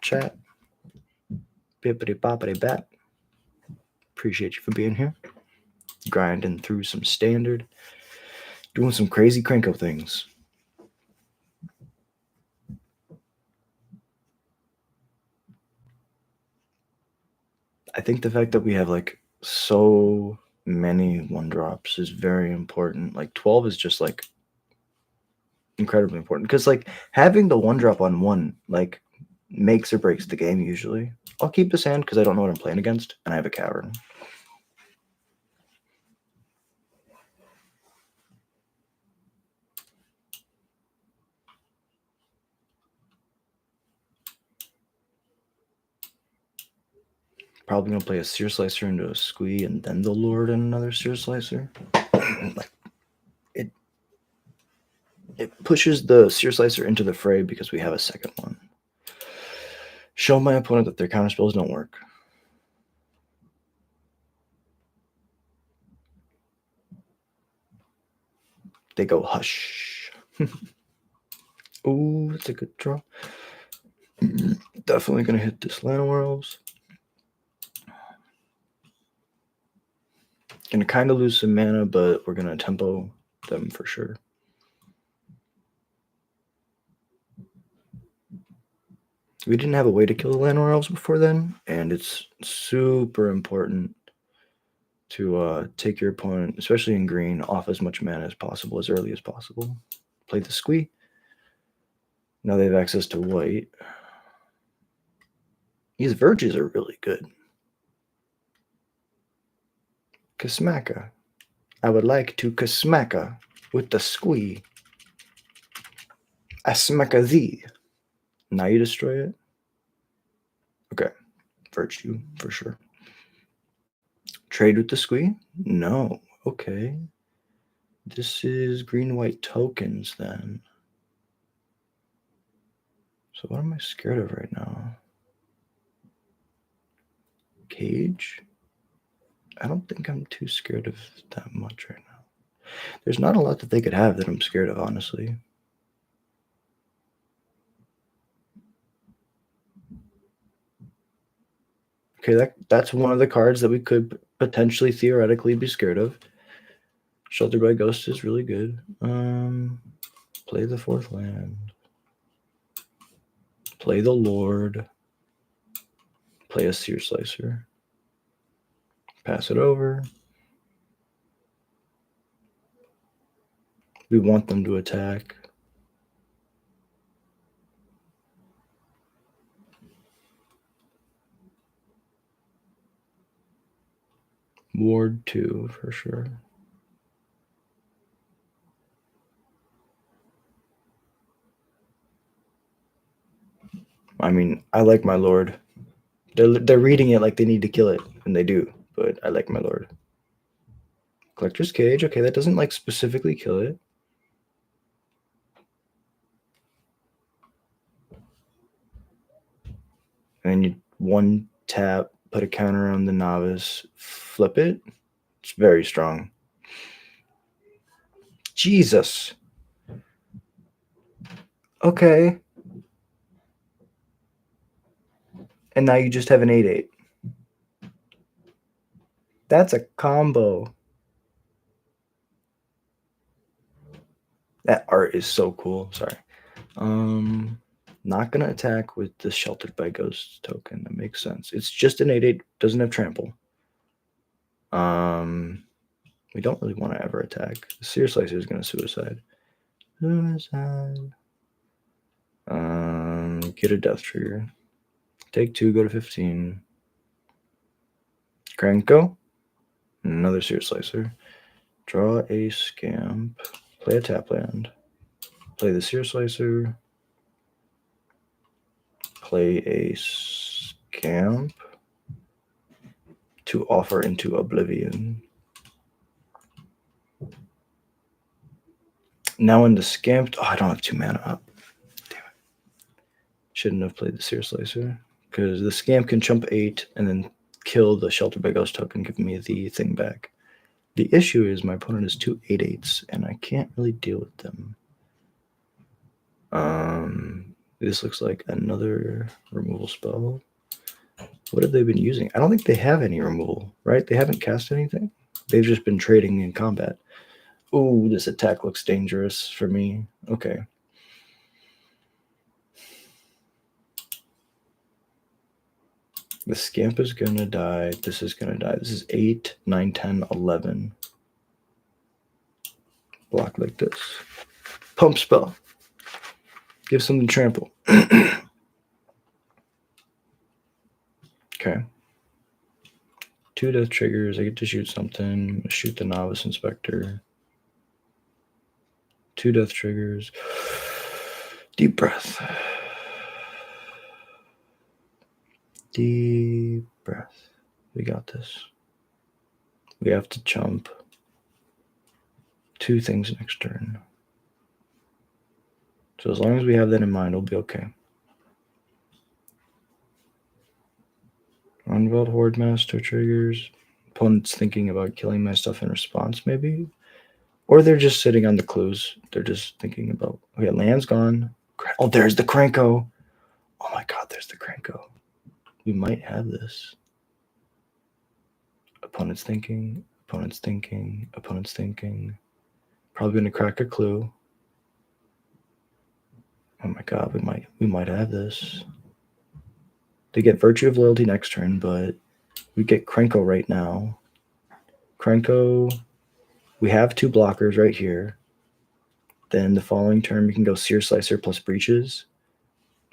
chat. Bippity boppity bat. Appreciate you for being here. Grinding through some standard. Doing some crazy Krenko things. I think the fact that we have like so many 1-drops is very important. Like 12 is just like incredibly important because like having the 1-drop on 1 like makes or breaks the game usually. I'll keep this hand because I don't know what I'm playing against and I have a cavern. Probably gonna play a Seer Slicer into a Squee and then the Lord and another Seer Slicer. Like it pushes the Seer Slicer into the fray because we have a second one. Show my opponent that their counter spells don't work. They go hush. Ooh, that's a good draw. Definitely gonna hit this Llanowar. Gonna kind of lose some mana, but we're gonna tempo them for sure. We didn't have a way to kill the Llanowar Elves before then, and it's super important to take your opponent, especially in green, off as much mana as possible, as early as possible. Play the Squee. Now they have access to white. These Verges are really good. Kasmaka. I would like to Kasmaka with the Squee. Asmaka thee. Now you destroy it? Okay. Virtue, for sure. Trade with the Squee? No. Okay. This is green-white tokens, then. So what am I scared of right now? Cage? I don't think I'm too scared of that much right now. There's not a lot that they could have that I'm scared of, honestly. Okay, that's one of the cards that we could potentially theoretically be scared of. Sheltered by Ghost is really good. Play the 4th land. Play the Lord. Play a Seer Slicer. Pass it over. We want them to attack. Ward 2 for sure. I mean, I like my Lord. They're reading it like they need to kill it, and they do, but I like my Lord. Collector's Cage, okay, that doesn't like specifically kill it. And you 1-tap, put a counter on the Novice, flip it. It's very strong. Jesus. Okay. And now you just have an 8/8. That's a combo. That art is so cool. Sorry. Not gonna attack with the Sheltered by Ghosts token. That makes sense. It's just an 8/8. Doesn't have trample. We don't really want to ever attack. The Seer Slicer is gonna suicide. Suicide. Get a death trigger. Take 2, go to 15. Krenko. Another Seer Slicer. Draw a Scamp. Play a tap land. Play the Seer Slicer. Play a Scamp to offer into Oblivion. Now into Scamped. Oh, I don't have 2 mana up. Damn it. Shouldn't have played the Seer Slicer because the Scamp can jump 8 and then kill the Shelter by Ghost token, give me the thing back. The issue is my opponent is 2 8/8s and I can't really deal with them. This looks like another removal spell. What have they been using? I don't think they have any removal, right? They haven't cast anything. They've just been trading in combat. Ooh, this attack looks dangerous for me. Okay. The scamp is gonna die. This is gonna die. This is 8, 9, 10, 11. Block like this. Pump spell. Give something to trample. Okay. 2 death triggers. I get to shoot something. Shoot the novice inspector. 2 death triggers. Deep breath. Deep breath. We got this. We have to jump 2 things next turn. So as long as we have that in mind, we'll be okay. Unveiled Horde Master triggers. Opponent's thinking about killing my stuff in response, maybe? Or they're just sitting on the clues. They're just thinking about, okay, land's gone. Oh, there's the Krenko. Oh my god, there's the Krenko. We might have this. Opponent's thinking, opponent's thinking, opponent's thinking. Probably gonna crack a clue. Oh my god, we might have this. They get Virtue of Loyalty next turn, but we get Krenko right now. Krenko, we have 2 blockers right here. Then the following turn, we can go Sear Slicer plus Breaches.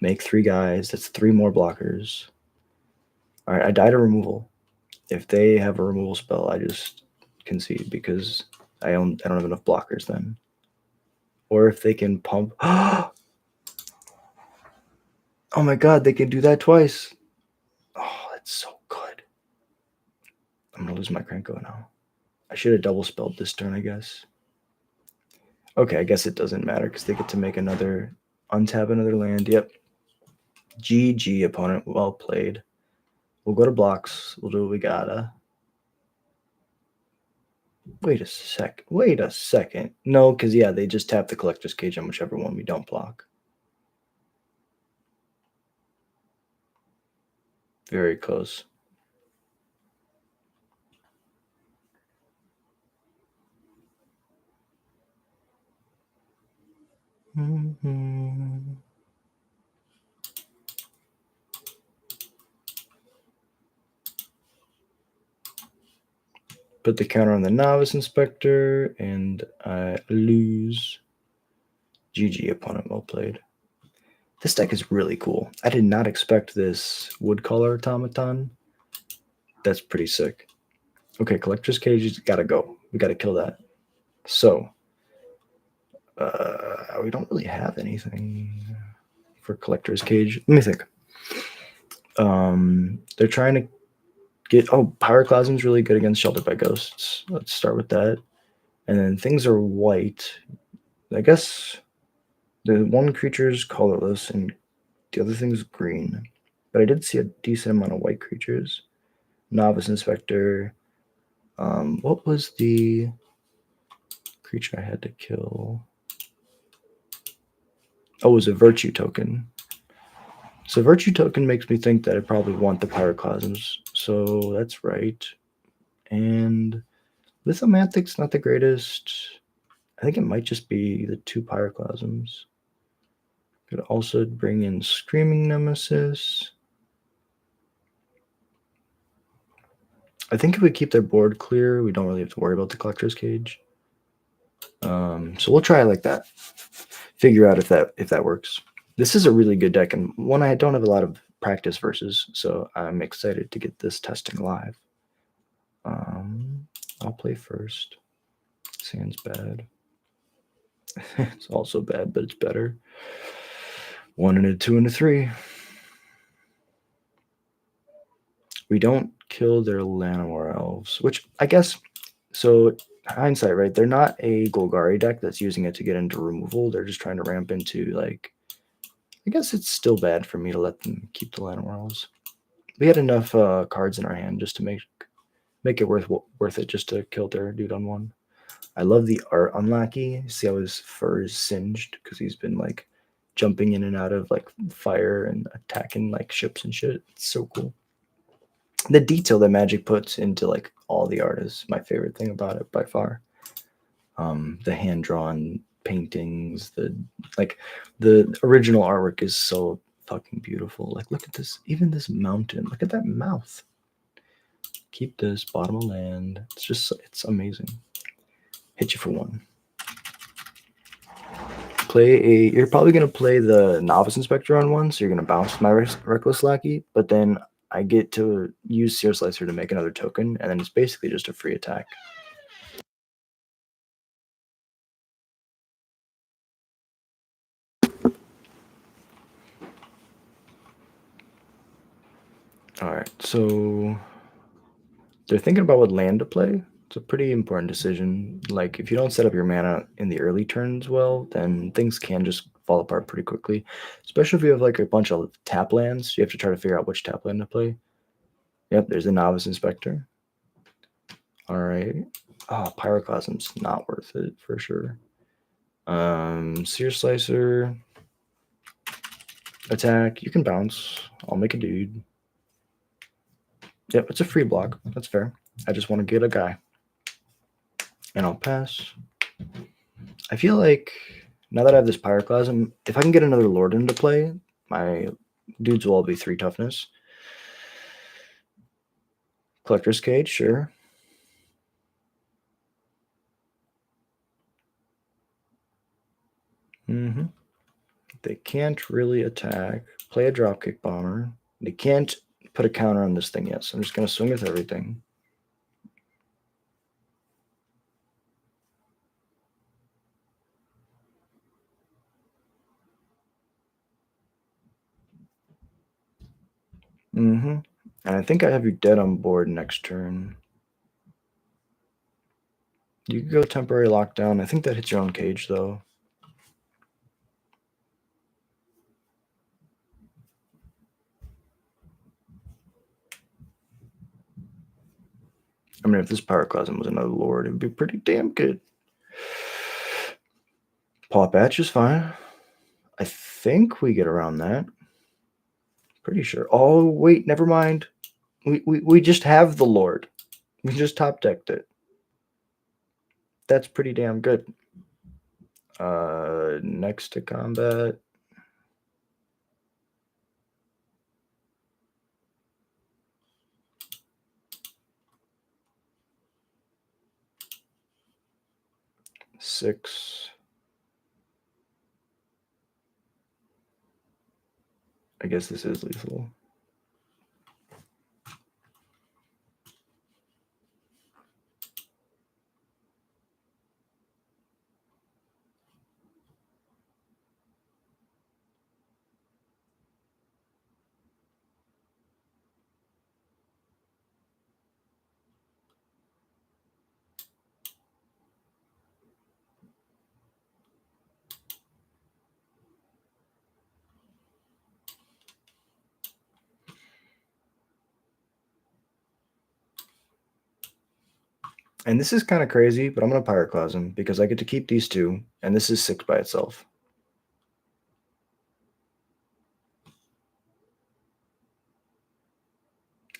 Make 3 guys. That's 3 more blockers. All right, I died a removal. If they have a removal spell, I just concede because I don't have enough blockers then. Or if they can pump. Oh my god, they can do that twice. Oh, that's so good. I'm gonna lose my Krenko now. I should have double spelled this turn, I guess. Okay, I guess it doesn't matter because they get to make another, untap another land. Yep. GG, opponent. Well played. We'll go to blocks. We'll do what we gotta. Wait a sec. Wait a second. No, because, yeah, they just tap the Collector's Cage on whichever one we don't block. Very close. Mm-hmm. Put the counter on the Novice Inspector, and I lose. GG, opponent. Well played. This deck is really cool. I did not expect this Woodcaller Automaton. That's pretty sick. Okay, Collector's Cage has got to go. We got to kill that. So, we don't really have anything for Collector's Cage. Let me think. They're trying to get... Oh, Pyroclasm's really good against Sheltered by Ghosts. Let's start with that. And then things are white. I guess the one creature's colorless and the other thing's green. But I did see a decent amount of white creatures. Novice Inspector. What was the creature I had to kill? Oh, it was a Virtue Token. So Virtue Token makes me think that I probably want the Pyroclasms. So that's right. And Lithomantic's not the greatest. I think it might just be the 2 Pyroclasms. Could also bring in Screaming Nemesis. I think if we keep their board clear, we don't really have to worry about the Collector's Cage. So we'll try it like that. Figure out if that works. This is a really good deck, and one I don't have a lot of practice versus, so I'm excited to get this testing live. I'll play first. Sand's bad. It's also bad, but it's better. 1 and a 2 and a 3. We don't kill their Llanowar Elves, which I guess, so hindsight, right? They're not a Golgari deck that's using it to get into removal. They're just trying to ramp into, like, I guess it's still bad for me to let them keep the Llanowar Elves. We had enough cards in our hand just to make it worth it just to kill their dude on 1. I love the art on Lackey. See how his fur is singed because he's been like jumping in and out of like fire and attacking like ships and shit. It's so cool. The detail that Magic puts into like all the art is my favorite thing about it by far. The hand drawn paintings, the original artwork is so fucking beautiful. Like, look at this, even this mountain. Look at that mouth. Keep this bottom of land. It's amazing. Hit you for one. You're probably gonna play the Novice Inspector on one, so you're gonna bounce my Reckless Lackey, but then I get to use Seer Slicer to make another token, and then it's basically just a free attack. Alright, so they're thinking about what land to play. It's a pretty important decision. Like, if you don't set up your mana in the early turns well, then things can just fall apart pretty quickly. Especially if you have like a bunch of tap lands, you have to try to figure out which tap land to play. Yep, there's the Novice Inspector. Alright. Oh, Pyroclasm's not worth it for sure. Seer Slicer. Attack. You can bounce. I'll make a dude. Yep, it's a free block. That's fair. I just want to get a guy. And I'll pass. I feel like now that I have this Pyroclasm, if I can get another Lord into play, my dudes will all be 3 toughness. Collector's Cage, sure. They can't really attack. Play a Dropkick Bomber. They can't put a counter on this thing yet, so I'm just going to swing with everything. And I think I have you dead on board next turn. You can go temporary lockdown. I think that hits your own cage, though. I mean, if this Pyroclasm was another Lord, it would be pretty damn good. Paw Patch is fine. I think we get around that. Pretty sure. Oh, wait, never mind. We just have the Lord. We just top decked it. That's pretty damn good. Next to combat. Six. I guess this is lethal. And this is kind of crazy, but I'm going to Pyroclasm because I get to keep these 2, and this is 6 by itself.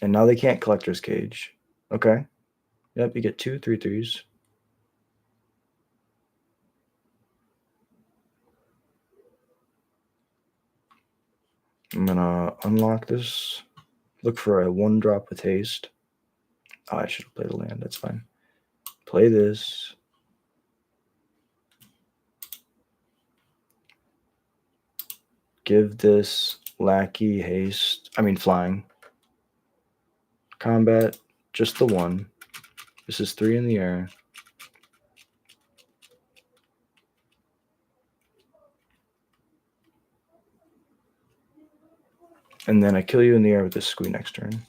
And now they can't Collector's Cage. Okay. Yep, you get 2 3/3s. I'm going to unlock this. Look for a 1-drop with haste. Oh, I should have played a land. That's fine. Play this. Give this lackey haste. I mean, flying. Combat, just the 1. This is 3 in the air. And then I kill you in the air with this squee next turn.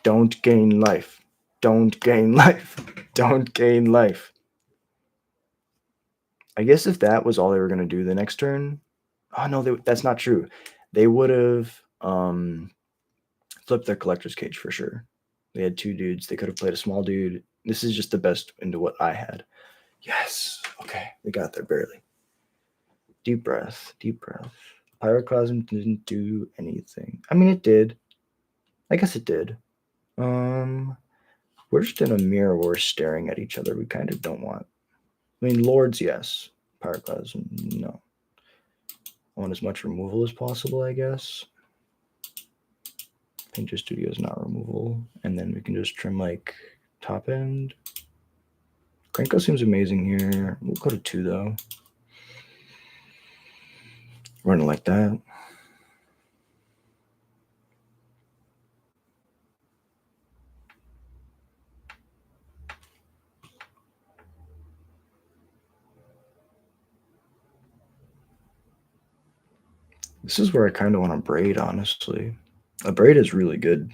Don't gain life. Don't gain life. Don't gain life. I guess if that was all they were going to do the next turn. Oh, no, that's not true. They would have flipped their Collector's Cage for sure. They had 2 dudes. They could have played a small dude. This is just the best into what I had. Yes. Okay. We got there barely. Deep breath. Deep breath. Pyroclasm didn't do anything. I mean, it did. I guess it did. We're just in a mirror where we're staring at each other. We kind of don't want. I mean, Lords, yes. Pyroclasm, no. I want as much removal as possible, I guess. Painter Studio is not removal. And then we can just trim, like, top end. Krenko seems amazing here. We'll go to 2, though. Running like that. This is where I kind of want to braid, honestly. A braid is really good.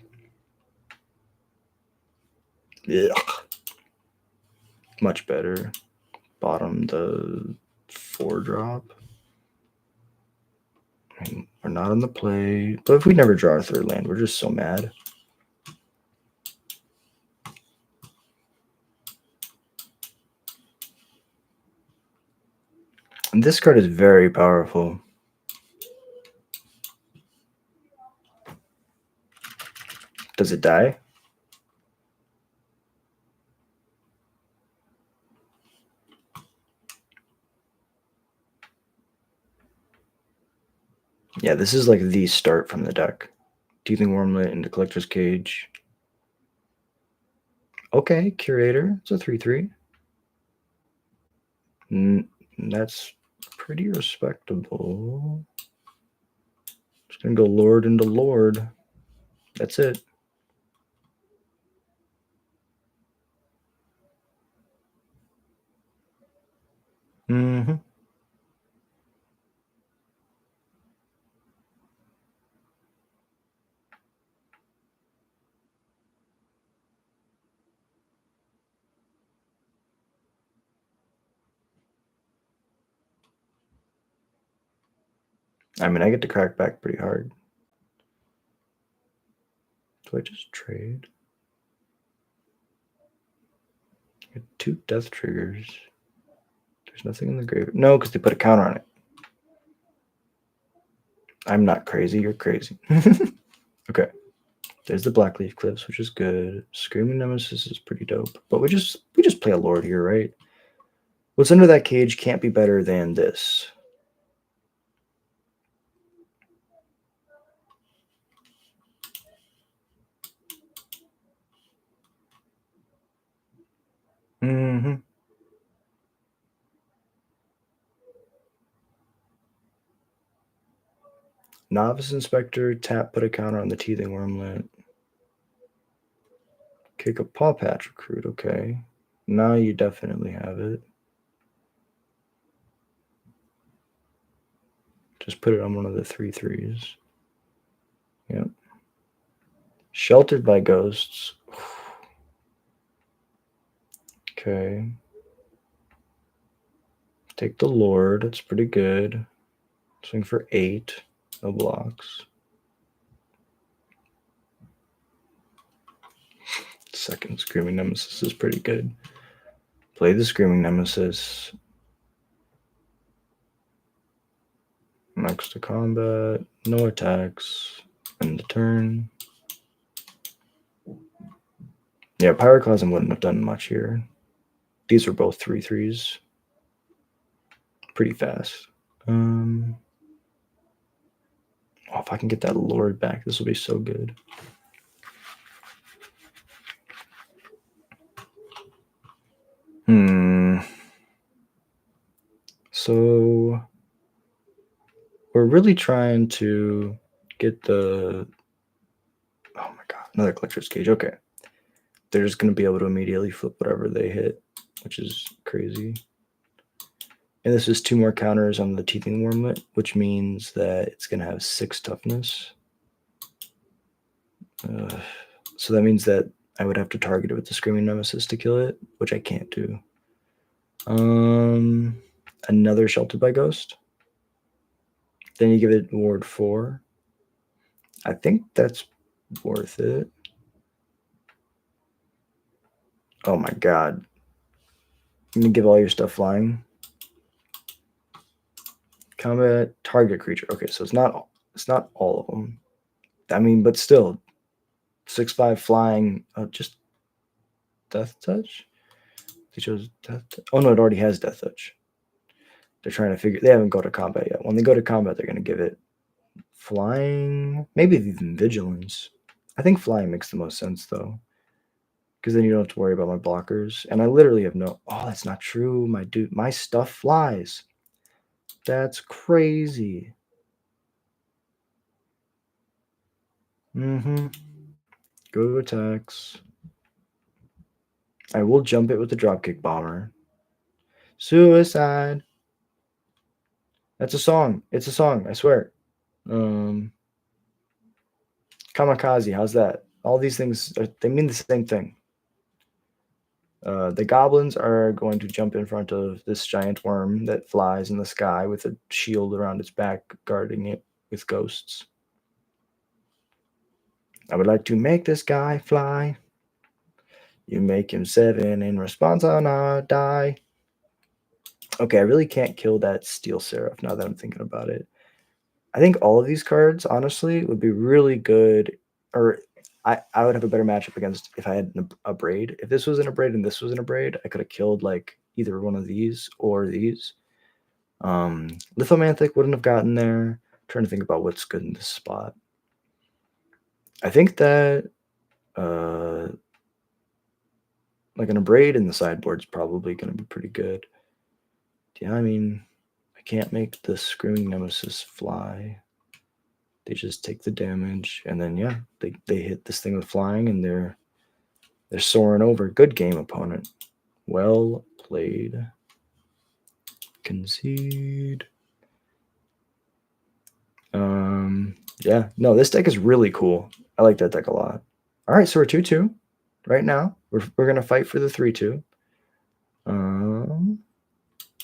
Yeah. Much better. Bottom the 4-drop. I mean, we're not on the play. But if we never draw our 3rd land, we're just so mad. And this card is very powerful. Does it die? Yeah, this is like the start from the deck. Teething Wormlet into Collector's Cage. Okay, Curator. It's a 3/3. That's pretty respectable. Just gonna go Lord into Lord. That's it. Mm-hmm. I mean, I get to crack back pretty hard. Do I just trade? Get 2 death triggers. There's nothing in the grave. No, because they put a counter on it. I'm not crazy. You're crazy. Okay. There's the Blackleaf Cliffs, which is good. Screaming Nemesis is pretty dope. But we just play a Lord here, right? What's under that cage can't be better than this. Mm-hmm. Novice Inspector, tap, put a counter on the Teething Wormlet. Kick a Paw Patch Recruit, okay. Now you definitely have it. Just put it on one of the 3/3s. Yep. Sheltered by Ghosts. Okay. Take the Lord. It's pretty good. Swing for 8. No blocks. Second Screaming Nemesis is pretty good. Play the Screaming Nemesis. Next to combat. No attacks. End the turn. Yeah, Pyroclasm wouldn't have done much here. These were both 3/3s. Pretty fast. Oh, if I can get that Lord back, this will be so good. So we're really trying to get the. Oh my god, another Collector's Cage. Okay. They're just going to be able to immediately flip whatever they hit, which is crazy. And this is 2 more counters on the Teething Wormlet, which means that it's going to have 6 toughness. So that means that I would have to target it with the Screaming Nemesis to kill it, which I can't do. Another Sheltered by Ghost. Then you give it Ward 4. I think that's worth it. Oh my god. You gonna give all your stuff flying? Combat target creature. Okay, so it's not all of them. I mean, but still, 6/5 flying. Just Death Touch. They chose Death. Oh no, it already has Death Touch. They're trying to figure. They haven't go to combat yet. When they go to combat, they're gonna give it flying. Maybe even vigilance. I think flying makes the most sense though, because then you don't have to worry about my blockers. And I literally have no. Oh, that's not true. My stuff flies. That's crazy. Mm-hmm. Go to attacks. I will jump it with the dropkick bomber. Suicide. That's a song. It's a song. I swear. Kamikaze. How's that? All these things they mean the same thing. The goblins are going to jump in front of this giant worm that flies in the sky with a shield around its back, guarding it with ghosts. I would like to make this guy fly. You make him 7 in response, I'll not die. Okay, I really can't kill that Steel Seraph now that I'm thinking about it. I think all of these cards, honestly, would be really good. Or I would have a better matchup against if I had a braid. If this was in a braid and this was in a braid, I could have killed like either one of these or these. Lithomanthic wouldn't have gotten there. I'm trying to think about what's good in this spot. I think that like an abrade in the sideboard is probably going to be pretty good. Yeah, I mean, I can't make the Screaming Nemesis fly. They just take the damage, and then yeah, they hit this thing with flying, and they're soaring over. Good game, opponent. Well played. Concede. Yeah, no, this deck is really cool. I like that deck a lot. All right, so we're 2-2 right now. We're gonna fight for the 3-2.